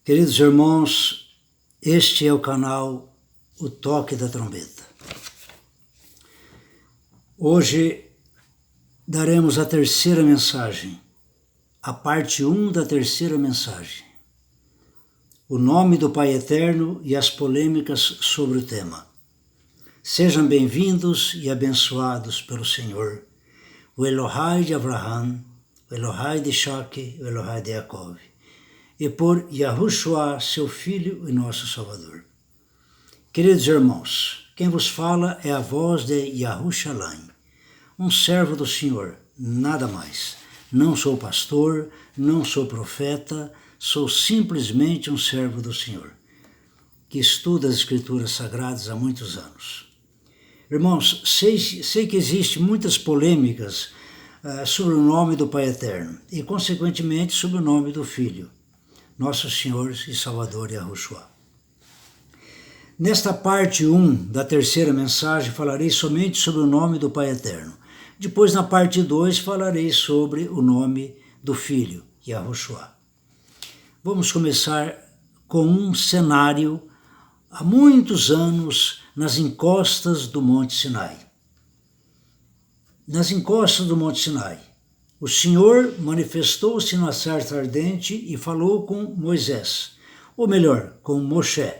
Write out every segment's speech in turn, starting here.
Queridos irmãos, este é o canal O Toque da Trombeta. Hoje daremos a terceira mensagem, a parte 1 da terceira mensagem. O nome do Pai Eterno e as polêmicas sobre o tema. Sejam bem-vindos e abençoados pelo Senhor, o Elohai de Abraham, o Elohai de Isaac, o Elohai de Jacob, e por Yahushua, seu Filho e nosso Salvador. Queridos irmãos, quem vos fala é a voz de Yahushalayim, um servo do Senhor, nada mais. Não sou pastor, não sou profeta, sou simplesmente um servo do Senhor, que estuda as Escrituras Sagradas há muitos anos. Irmãos, sei que existem muitas polêmicas sobre o nome do Pai Eterno e, consequentemente, sobre o nome do Filho, nosso Senhor e Salvador Yahushua. Nesta parte 1 da terceira mensagem falarei somente sobre o nome do Pai Eterno. Depois, na parte 2, falarei sobre o nome do Filho, Yahushua. Vamos começar com um cenário há muitos anos nas encostas do Monte Sinai. Nas encostas do Monte Sinai, o Senhor manifestou-se numa sarça ardente e falou com Moisés, ou melhor, com Moshe,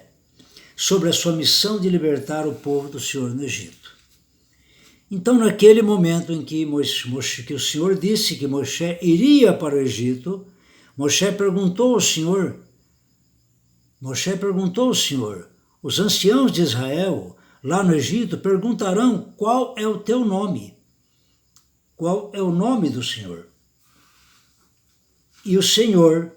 sobre a sua missão de libertar o povo do Senhor no Egito. Então, naquele momento em que o Senhor disse que Moshe iria para o Egito, Moshe perguntou ao Senhor, os anciãos de Israel, lá no Egito, perguntarão qual é o teu nome. Qual é o nome do Senhor? E o Senhor,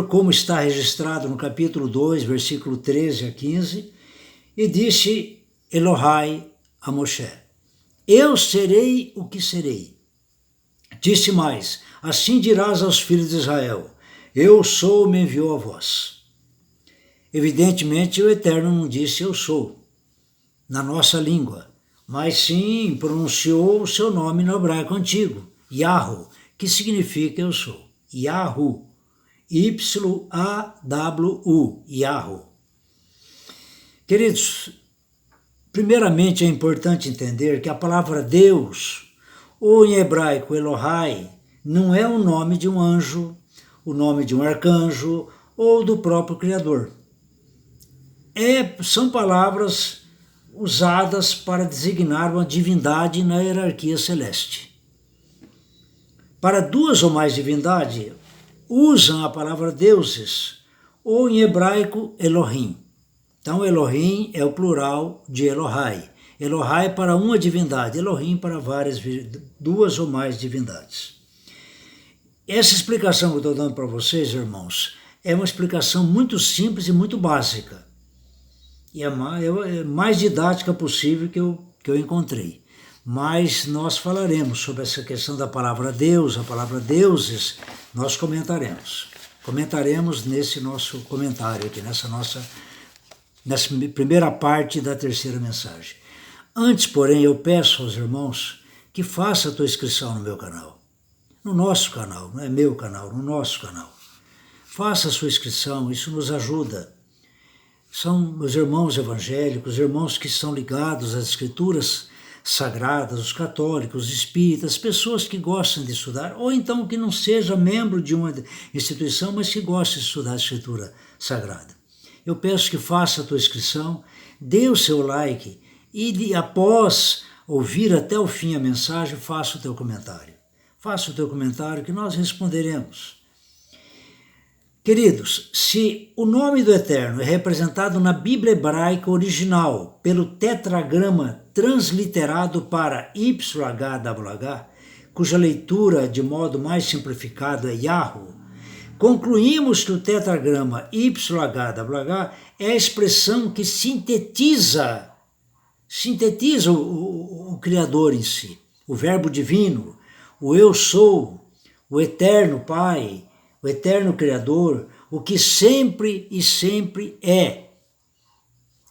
como está registrado no capítulo 2, versículo 13 a 15, e disse Elohai a Moshe, eu serei o que serei. Disse mais, assim dirás aos filhos de Israel, eu sou, me enviou a vós. Evidentemente o Eterno não disse eu sou, na nossa língua, mas sim pronunciou o seu nome no hebraico antigo, Yahu, que significa eu sou. Yahu, Y-A-W-U, Yahu. Queridos, primeiramente é importante entender que a palavra Deus, ou em hebraico Elohai, não é o nome de um anjo, o nome de um arcanjo ou do próprio Criador. São palavras usadas para designar uma divindade na hierarquia celeste. Para duas ou mais divindades, usam a palavra deuses, ou em hebraico Elohim. Então Elohim é o plural de Elohai. Elohai para uma divindade, Elohim para duas ou mais divindades. Essa explicação que eu estou dando para vocês, irmãos, é uma explicação muito simples e muito básica. E é a mais didática possível que eu encontrei. Mas nós falaremos sobre essa questão da palavra Deus, a palavra deuses, nós comentaremos. Comentaremos nesse nosso comentário aqui, nessa primeira parte da terceira mensagem. Antes, porém, eu peço aos irmãos que façam a tua inscrição no meu canal. No nosso canal, não é meu canal, no nosso canal. Faça a sua inscrição, isso nos ajuda. São os irmãos evangélicos, irmãos que são ligados às Escrituras Sagradas, os católicos, os espíritas, pessoas que gostam de estudar, ou então que não seja membro de uma instituição, mas que gosta de estudar a Escritura Sagrada. Eu peço que faça a tua inscrição, dê o seu like e após ouvir até o fim a mensagem, faça o teu comentário. Faça o teu comentário que nós responderemos. Queridos, se o nome do Eterno é representado na Bíblia hebraica original pelo tetragrama transliterado para YHWH, cuja leitura de modo mais simplificado é Yahu, concluímos que o tetragrama YHWH é a expressão que sintetiza o Criador em si, o Verbo Divino, o Eu Sou, o Eterno Pai, o Eterno Criador, o que sempre e sempre é.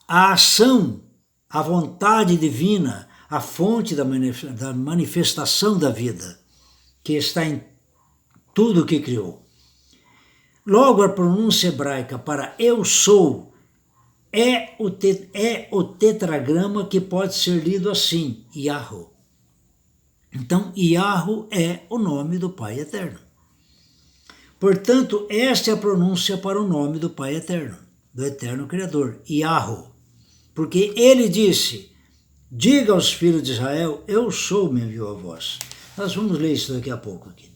A ação, a vontade divina, a fonte da manifestação da vida, que está em tudo o que criou. Logo, a pronúncia hebraica para eu sou é o tetragrama que pode ser lido assim, Yahu. Então, Yahu é o nome do Pai Eterno. Portanto, esta é a pronúncia para o nome do Pai Eterno, do Eterno Criador, Yahu. Porque ele disse, diga aos filhos de Israel, eu sou, me enviou a vós. Nós vamos ler isso daqui a pouco aqui.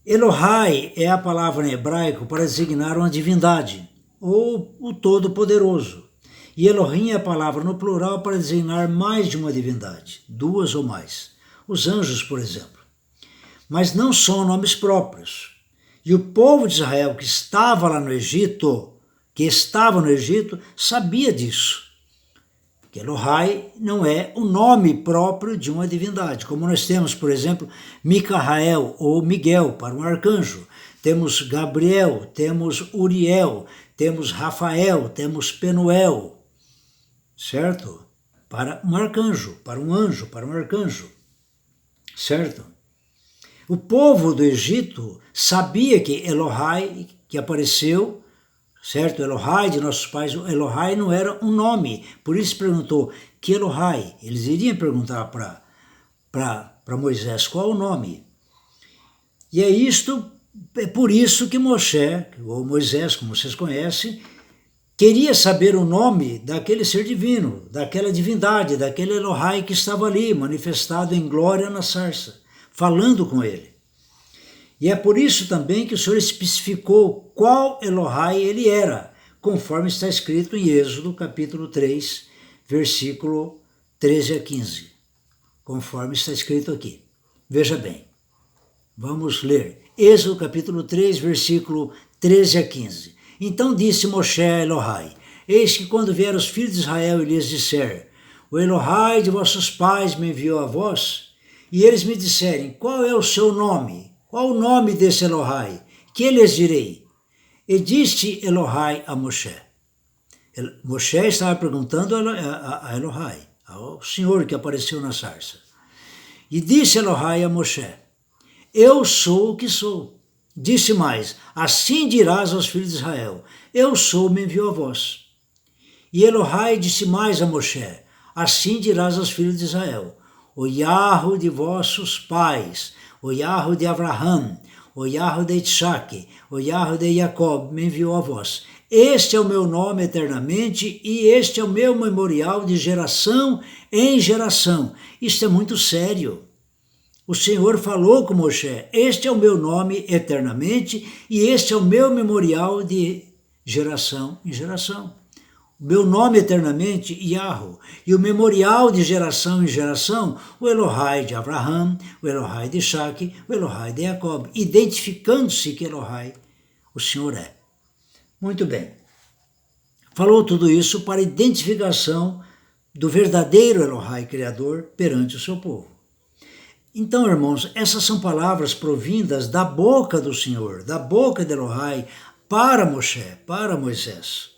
Elohai é a palavra em hebraico para designar uma divindade, ou o Todo-Poderoso. E Elohim é a palavra no plural para designar mais de uma divindade, duas ou mais. Os anjos, por exemplo. Mas não são nomes próprios. E o povo de Israel que estava lá no Egito, sabia disso. Que Elohai não é o nome próprio de uma divindade, como nós temos, por exemplo, Micael ou Miguel para um arcanjo, temos Gabriel, temos Uriel, temos Rafael, temos Penuel, certo? Para um arcanjo, para um anjo, para um arcanjo, certo? O povo do Egito sabia que Elohai, que apareceu, certo? Elohai de nossos pais, o Elohai não era um nome, por isso perguntou, que Elohai? Eles iriam perguntar para Moisés qual o nome. E é por isso que Moshe, ou Moisés, como vocês conhecem, queria saber o nome daquele ser divino, daquela divindade, daquele Elohai que estava ali, manifestado em glória na sarça, falando com ele. E é por isso também que o Senhor especificou qual Elohai ele era, conforme está escrito em Êxodo, capítulo 3, versículo 13 a 15. Conforme está escrito aqui. Veja bem, vamos ler. Êxodo, capítulo 3, versículo 13 a 15. Então disse Moshe a Elohai, eis que quando vier os filhos de Israel e lhes disser, o Elohai de vossos pais me enviou a vós, e eles me disserem, qual é o seu nome? Qual o nome desse Elohai? Que lhes direi? E disse Elohai a Moshe. Moshe estava perguntando a Elohai, ao Senhor que apareceu na sarça. E disse Elohai a Moshe, eu sou o que sou. Disse mais, assim dirás aos filhos de Israel, eu sou, me enviou a vós. E Elohai disse mais a Moshe, assim dirás aos filhos de Israel, o Yahu de vossos pais, o Yahu de Abraham, o Yahu de Isaac, o Yahu de Jacob me enviou a vós. Este é o meu nome eternamente e este é o meu memorial de geração em geração. Isto é muito sério. O Senhor falou com Moshe, este é o meu nome eternamente e este é o meu memorial de geração em geração. O meu nome eternamente, Yahu, e o memorial de geração em geração, o Elohai de Abraham, o Elohai de Isaac, o Elohai de Jacob, identificando-se que Elohai, o Senhor é. Muito bem. Falou tudo isso para identificação do verdadeiro Elohai Criador perante o seu povo. Então, irmãos, essas são palavras provindas da boca do Senhor, da boca de Elohai, para Moshe, para Moisés.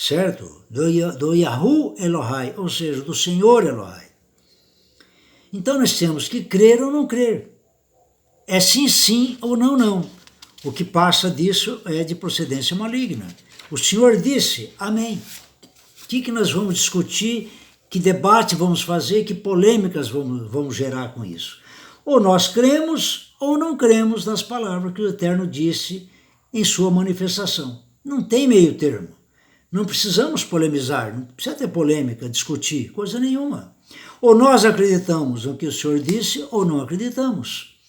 Certo? Do Yahu Elohai, ou seja, do Senhor Elohai. Então nós temos que crer ou não crer. É sim, sim ou não, não. O que passa disso é de procedência maligna. O Senhor disse, amém. O que nós vamos discutir, que debate vamos fazer, que polêmicas vamos gerar com isso? Ou nós cremos ou não cremos nas palavras que o Eterno disse em sua manifestação. Não tem meio termo. Não precisamos polemizar, não precisa ter polêmica, discutir, coisa nenhuma. Ou nós acreditamos no que o Senhor disse ou não acreditamos.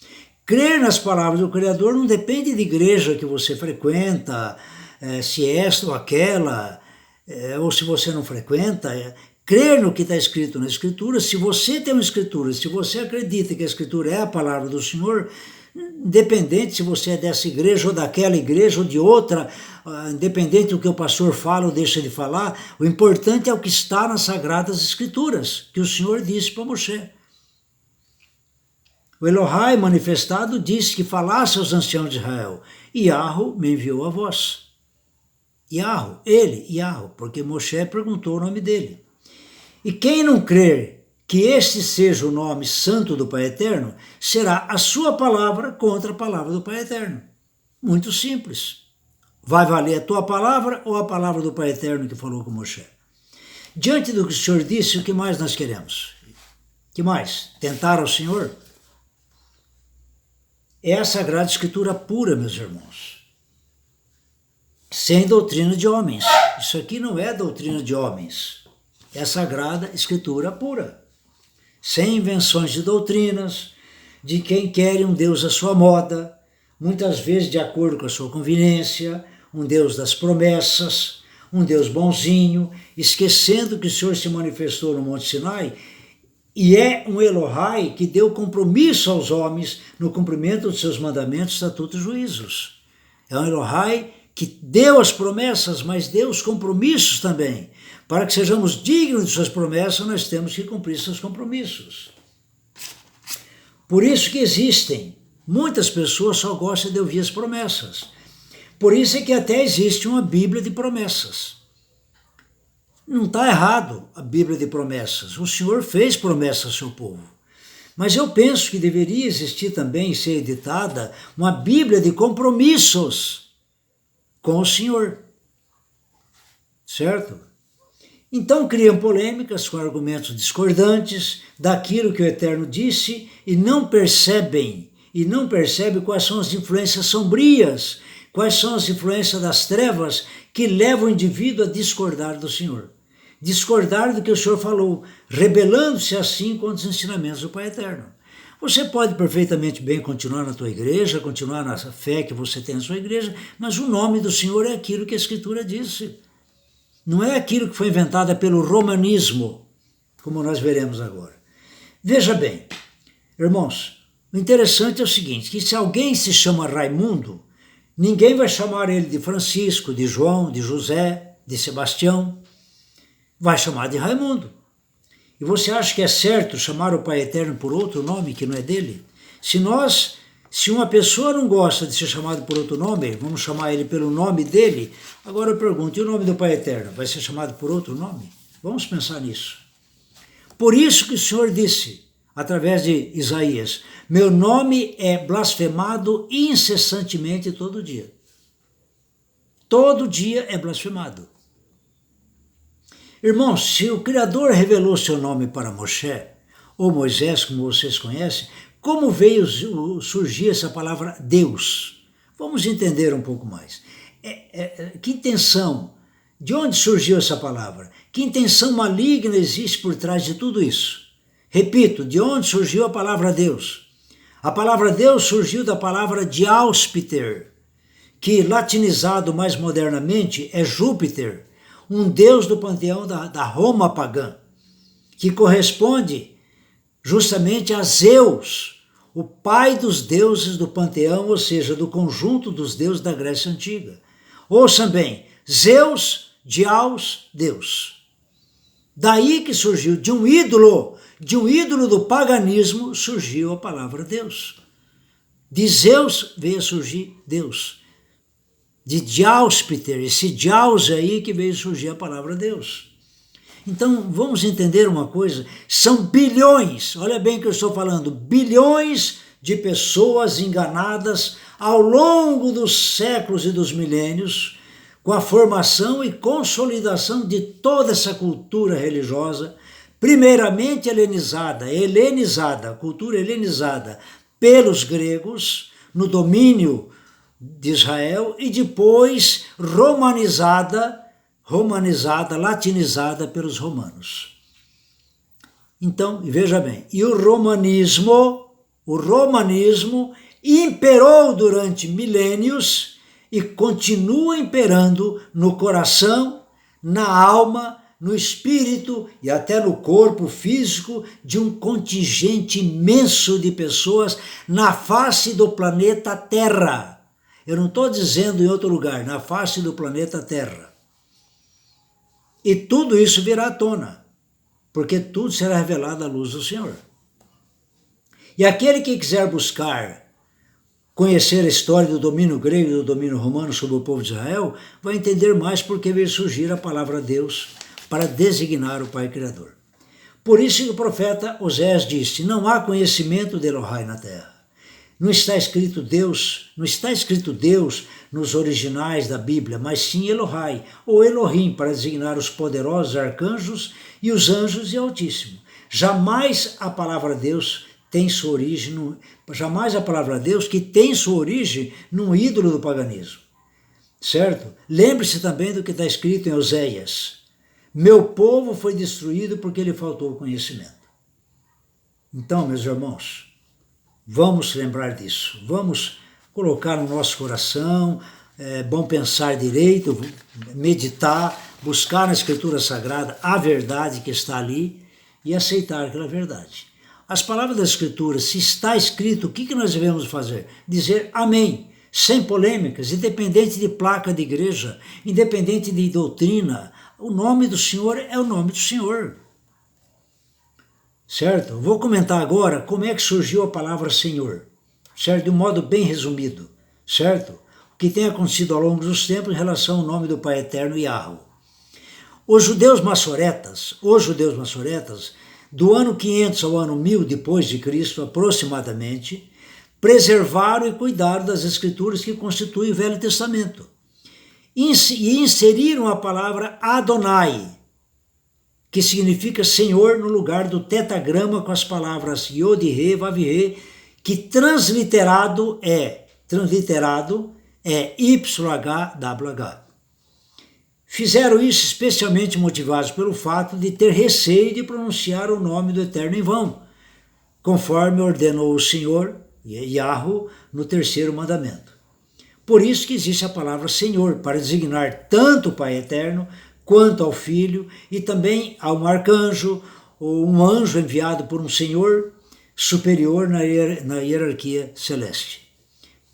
Crer nas palavras do Criador não depende de igreja que você frequenta, se é esta ou aquela, ou se você não frequenta. Crer no que está escrito na Escritura, se você tem uma Escritura, se você acredita que a Escritura é a palavra do Senhor, independente se você é dessa igreja ou daquela igreja ou de outra, independente do que o pastor fala ou deixa de falar, o importante é o que está nas Sagradas Escrituras, que o Senhor disse para Moshe. O Elohai manifestado disse que falasse aos anciãos de Israel, Yahu me enviou a vós. Yahu, ele, Yahu, porque Moshe perguntou o nome dele. E quem não crer que este seja o nome santo do Pai Eterno, será a sua palavra contra a palavra do Pai Eterno. Muito simples. Vai valer a tua palavra ou a palavra do Pai Eterno que falou com Moshe? Diante do que o Senhor disse, o que mais nós queremos? O que mais? Tentar ao Senhor? É a Sagrada Escritura pura, meus irmãos. Sem doutrina de homens. Isso aqui não é doutrina de homens. É a Sagrada Escritura pura. Sem invenções de doutrinas, de quem quer um Deus à sua moda, muitas vezes de acordo com a sua conveniência, um Deus das promessas, um Deus bonzinho, esquecendo que o Senhor se manifestou no Monte Sinai e é um Elohai que deu compromisso aos homens no cumprimento dos seus mandamentos, estatutos e juízos. É um Elohai que deu as promessas, mas deu os compromissos também. Para que sejamos dignos de suas promessas, nós temos que cumprir seus compromissos. Por isso que existem. Muitas pessoas só gostam de ouvir as promessas. Por isso é que até existe uma Bíblia de promessas. Não está errado a Bíblia de promessas. O Senhor fez promessas ao seu povo. Mas eu penso que deveria existir também, ser editada, uma Bíblia de compromissos com o Senhor. Certo? Então criam polêmicas com argumentos discordantes daquilo que o Eterno disse e não percebem quais são as influências sombrias, quais são as influências das trevas que levam o indivíduo a discordar do Senhor. Discordar do que o Senhor falou, rebelando-se assim contra os ensinamentos do Pai Eterno. Você pode perfeitamente bem continuar na tua igreja, continuar na fé que você tem na sua igreja, mas o nome do Senhor é aquilo que a Escritura disse. Não é aquilo que foi inventado pelo romanismo, como nós veremos agora. Veja bem, irmãos, o interessante é o seguinte, que se alguém se chama Raimundo, ninguém vai chamar ele de Francisco, de João, de José, de Sebastião. Vai chamar de Raimundo. E você acha que é certo chamar o Pai Eterno por outro nome que não é dele? Se uma pessoa não gosta de ser chamado por outro nome, vamos chamar ele pelo nome dele. Agora eu pergunto, e o nome do Pai Eterno? Vai ser chamado por outro nome? Vamos pensar nisso. Por isso que o Senhor disse, através de Isaías, meu nome é blasfemado incessantemente todo dia. Todo dia é blasfemado. Irmãos, se o Criador revelou seu nome para Moshe, ou Moisés, como vocês conhecem, como veio surgir essa palavra Deus? Vamos entender um pouco mais. Que intenção? De onde surgiu essa palavra? Que intenção maligna existe por trás de tudo isso? Repito, de onde surgiu a palavra Deus? A palavra Deus surgiu da palavra Diáspiter, que latinizado mais modernamente é Júpiter, um deus do panteão da Roma pagã, que corresponde justamente a Zeus, o pai dos deuses do panteão, ou seja, do conjunto dos deuses da Grécia Antiga. Ouçam bem, Zeus, Diaos, Deus. Daí que surgiu de um ídolo do paganismo, surgiu a palavra Deus. De Zeus veio a surgir Deus. De Diáspiter, esse Diaos aí que veio surgir a palavra Deus. Então, vamos entender uma coisa, são bilhões, olha bem o que eu estou falando, bilhões de pessoas enganadas ao longo dos séculos e dos milênios, com a formação e consolidação de toda essa cultura religiosa, primeiramente helenizada, cultura helenizada pelos gregos, no domínio de Israel, e depois romanizada, latinizada pelos romanos. Então, veja bem, e o romanismo imperou durante milênios e continua imperando no coração, na alma, no espírito e até no corpo físico de um contingente imenso de pessoas na face do planeta Terra. Eu não estou dizendo em outro lugar, na face do planeta Terra. E tudo isso virá à tona, porque tudo será revelado à luz do Senhor. E aquele que quiser buscar conhecer a história do domínio grego e do domínio romano sobre o povo de Israel, vai entender mais porque veio surgir a palavra Deus para designar o Pai Criador. Por isso que o profeta Osés disse, não há conhecimento de Elohai na terra. Não está escrito Deus, não está escrito Deus nos originais da Bíblia, mas sim Elohai, ou Elohim, para designar os poderosos arcanjos e os anjos e o Altíssimo. Jamais a palavra Deus tem sua origem, jamais a palavra Deus que tem sua origem num ídolo do paganismo. Certo? Lembre-se também do que está escrito em Oséias. Meu povo foi destruído porque lhe faltou conhecimento. Então, meus irmãos, vamos lembrar disso. Vamos colocar no nosso coração, é bom pensar direito, meditar, buscar na Escritura Sagrada a verdade que está ali e aceitar aquela verdade. As palavras da Escritura, se está escrito, o que nós devemos fazer? Dizer amém. Sem polêmicas, independente de placa de igreja, independente de doutrina, o nome do Senhor é o nome do Senhor. Certo? Vou comentar agora como é que surgiu a palavra Senhor, certo? De um modo bem resumido, certo? O que tem acontecido ao longo dos tempos em relação ao nome do Pai Eterno, Yahweh. Os judeus massoretas, do ano 500 ao ano 1000 depois de Cristo, aproximadamente, preservaram e cuidaram das escrituras que constituem o Velho Testamento. E inseriram a palavra Adonai, que significa Senhor, no lugar do tetagrama com as palavras Yod, Re, Vav, Re, que transliterado é YHWH. Fizeram isso especialmente motivados pelo fato de ter receio de pronunciar o nome do Eterno em vão, conforme ordenou o Senhor, Yahweh, no terceiro mandamento. Por isso que existe a palavra Senhor, para designar tanto o Pai Eterno, quanto ao Filho, e também a um arcanjo, ou um anjo enviado por um Senhor superior na hierarquia celeste.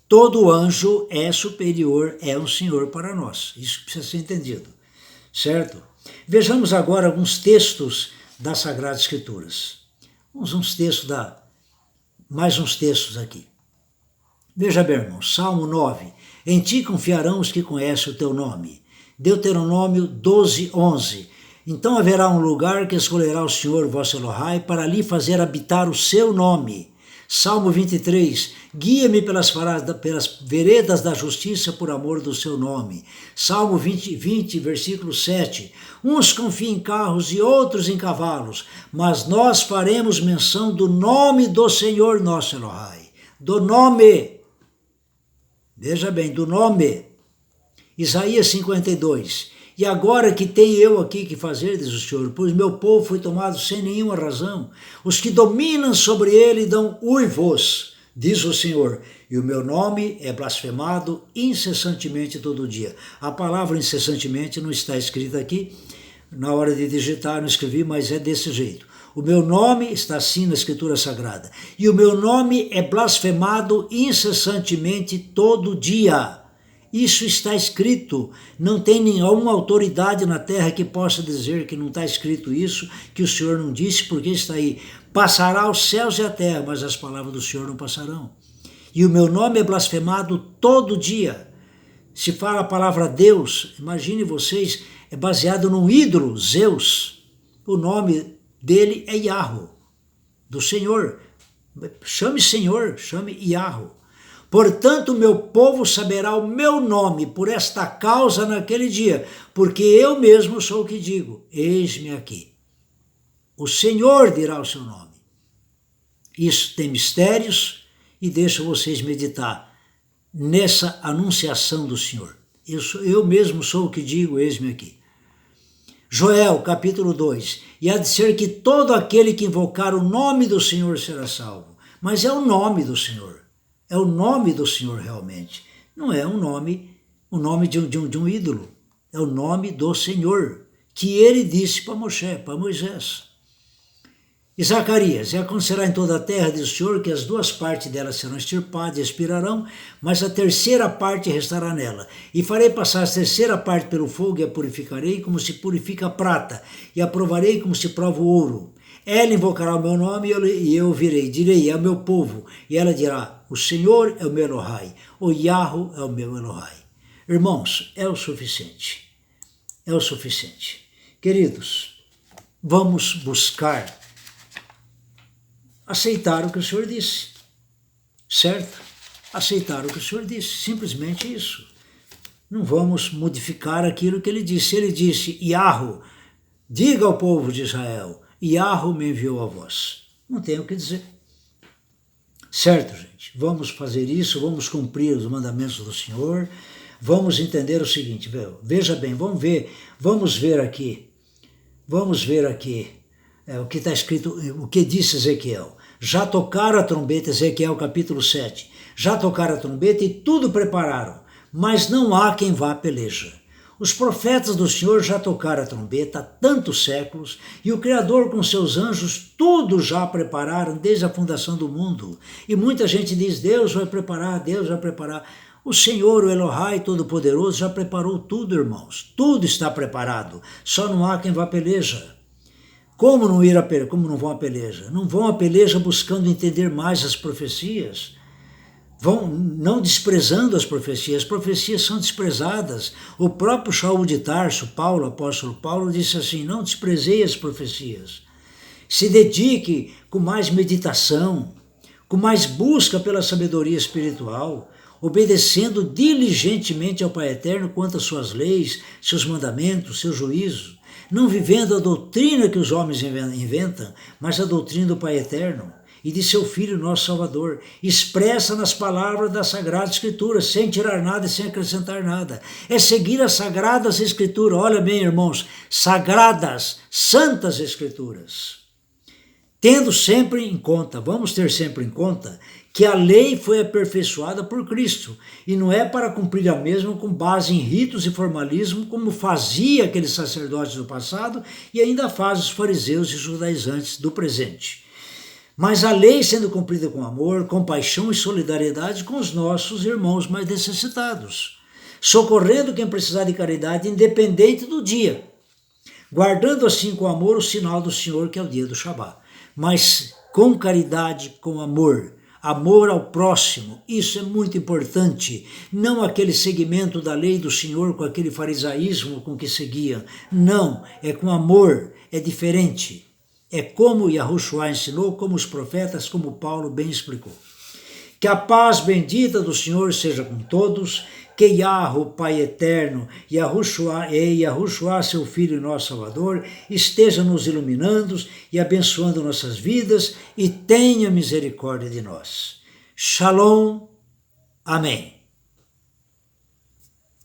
Todo anjo é superior, é um Senhor para nós. Isso precisa ser entendido, certo? Vejamos agora alguns textos das Sagradas Escrituras. Mais uns textos aqui. Veja bem, irmão, Salmo 9. Em ti confiarão os que conhecem o teu nome. Deuteronômio 12, 11. Então haverá um lugar que escolherá o Senhor, vosso Elohai, para ali fazer habitar o seu nome. Salmo 23. Guia-me pelas veredas da justiça por amor do seu nome. Salmo 20, versículo 7. Uns confiam em carros e outros em cavalos, mas nós faremos menção do nome do Senhor nosso Elohai. Do nome. Veja bem, do nome. Isaías 52. E agora que tenho eu aqui que fazer, diz o Senhor, pois meu povo foi tomado sem nenhuma razão. Os que dominam sobre ele dão uivos, diz o Senhor, e o meu nome é blasfemado incessantemente todo dia. A palavra incessantemente não está escrita aqui, na hora de digitar não escrevi, mas é desse jeito. O meu nome está assim na Escritura Sagrada, e o meu nome é blasfemado incessantemente todo dia. Isso está escrito, não tem nenhuma autoridade na terra que possa dizer que não está escrito isso, que o Senhor não disse, porque está aí. Passará os céus e a terra, mas as palavras do Senhor não passarão. E o meu nome é blasfemado todo dia. Se fala a palavra Deus, imagine vocês, é baseado num ídolo, Zeus. O nome dele é Yahweh, do Senhor. Chame Senhor, chame Yahweh. Portanto, meu povo saberá o meu nome por esta causa naquele dia, porque eu mesmo sou o que digo, eis-me aqui. O Senhor dirá o seu nome. Isso tem mistérios e deixo vocês meditar nessa anunciação do Senhor. Eu mesmo sou o que digo, eis-me aqui. Joel, capítulo 2. E há de ser que todo aquele que invocar o nome do Senhor será salvo. Mas é o nome do Senhor. É o nome do Senhor realmente. Não é o nome de um ídolo. É o nome do Senhor, que ele disse para Moisés. E Zacarias, e acontecerá em toda a terra, diz o Senhor, que as duas partes dela serão extirpadas e expirarão, mas a terceira parte restará nela. E farei passar a terceira parte pelo fogo e a purificarei como se purifica a prata, e a provarei como se prova o ouro. Ela invocará o meu nome e eu virei, direi, é o meu povo. E ela dirá, o Senhor é o meu Elohai, o Yahweh é o meu Elohai. Irmãos, é o suficiente. É o suficiente. Queridos, vamos buscar aceitar o que o Senhor disse. certo? Aceitaram o que o Senhor disse, simplesmente isso. Não vamos modificar aquilo que ele disse. Ele disse, Yahweh, diga ao povo de Israel, Yahweh me enviou a vós. Não tenho o que dizer. Certo, gente? Vamos fazer isso, vamos cumprir os mandamentos do Senhor, vamos entender o seguinte, veja bem, vamos ver aqui o que está escrito, o que disse Ezequiel. Já tocaram a trombeta, Ezequiel capítulo 7, já tocaram a trombeta e tudo prepararam, mas não há quem vá à peleja. Os profetas do Senhor já tocaram a trombeta há tantos séculos e o Criador com seus anjos tudo já prepararam desde a fundação do mundo. E muita gente diz, Deus vai preparar, Deus vai preparar. O Senhor, o Elohai Todo-Poderoso, já preparou tudo, irmãos. Tudo está preparado, só não há quem vá à peleja. Como não vão à peleja? Não vão à peleja buscando entender mais as profecias. Vão não desprezando as profecias são desprezadas. O próprio Shaul de Tarso, apóstolo Paulo, disse assim, não desprezei as profecias. Se dedique com mais meditação, com mais busca pela sabedoria espiritual, obedecendo diligentemente ao Pai Eterno quanto às suas leis, seus mandamentos, seus juízos, não vivendo a doutrina que os homens inventam, mas a doutrina do Pai Eterno e de seu Filho, nosso Salvador, expressa nas palavras da Sagrada Escritura, sem tirar nada e sem acrescentar nada. É seguir as Sagradas Escrituras, olha bem, irmãos, sagradas, santas Escrituras. Tendo sempre em conta, vamos ter sempre em conta, que a lei foi aperfeiçoada por Cristo, e não é para cumprir a mesma com base em ritos e formalismo, como fazia aqueles sacerdotes do passado, e ainda faz os fariseus e judaizantes do presente. Mas a lei sendo cumprida com amor, compaixão e solidariedade com os nossos irmãos mais necessitados, socorrendo quem precisar de caridade, independente do dia, guardando assim com amor o sinal do Senhor, que é o dia do Shabá. Mas com caridade, com amor ao próximo, isso é muito importante, não aquele seguimento da lei do Senhor com aquele farisaísmo com que seguiam, não, é com amor, é diferente. É como Yahushua ensinou, como os profetas, como Paulo bem explicou. Que a paz bendita do Senhor seja com todos, que Yahweh, Pai Eterno, Yahushua, seu Filho e nosso Salvador, esteja nos iluminando e abençoando nossas vidas e tenha misericórdia de nós. Shalom. Amém.